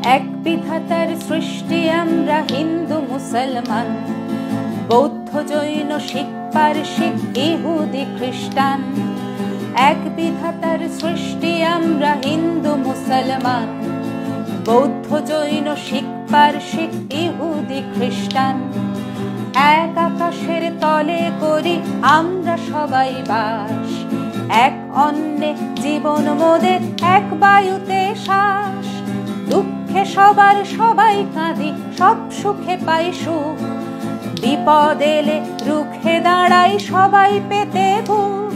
এক বিধাতার সৃষ্টি আমরা হিন্দু মুসলমান, বৌদ্ধ জৈন শিখ পারসিক ইহুদি খ্রিস্টান। এক বিধাতার সৃষ্টি আমরা হিন্দু মুসলমান, বৌদ্ধ জৈন শিখ পারসিক ইহুদি খ্রিস্টান। এক আকাশের তলে করি আমরা সবাই বাস, এক অন্নে জীবন মোদের, এক বায়ুতে শ্বাস। দুঃখে সবার সবাই কাঁদি, সব সুখে পাই সুখ, বিপদ এলে রুখে দাঁড়াই সবাই পেতে বুক।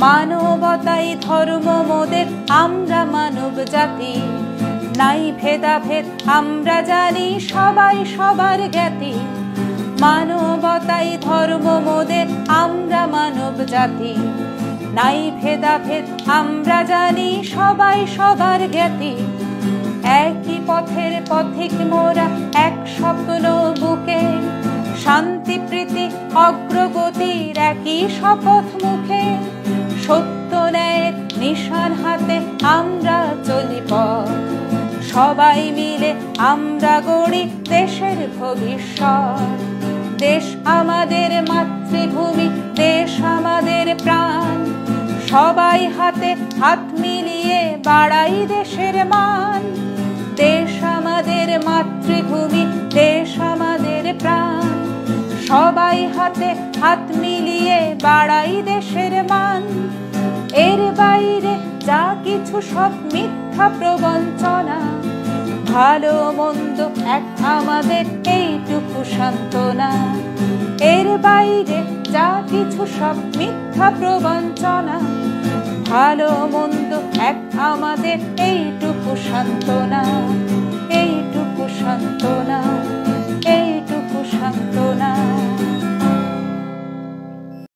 মানবতাই ধর্ম মোদের, আমরা মানব জাতি, নাই ভেদাভেদ আমরা জানি সবাই সবার জ্ঞাতি। মানবতাই ধর্ম মোদের, আমরা মানব জাতি, নাই ভেদাভেদ আমরা জানি সবাই সবার জ্ঞাতি। একই পথের পথিক মোরা, এক স্বপ্ন বুকে, শান্তি প্রীতি অগ্রগতির একই শপথ মুখে। সত্য ন্যায়ের নিশান হাতে আমরা চলি পথ, সবাই মিলে আমরা গড়ি দেশের ভবিষ্যৎ। দেশ আমাদের মাতৃভূমি, দেশ আমাদের প্রাণ, সবাই হাতে হাত মিলিয়ে বাড়াই দেশের মান। দেশ আমাদের মাতৃভূমি, দেশ আমাদের প্রাণ, সবাই হাতে হাত মিলিয়ে বাড়াই দেশের মান। এর বাইরে যা কিছু সব মিথ্যা প্রবঞ্চনা, ভালো মন্দ এক আমাদের এইটুকু সান্ত্বনা। এর বাইরে যা কিছু সব মিথ্যা প্রবঞ্চনা, ভালো মন্দ এক আমাদের এইটুকু সান্ত্বনা।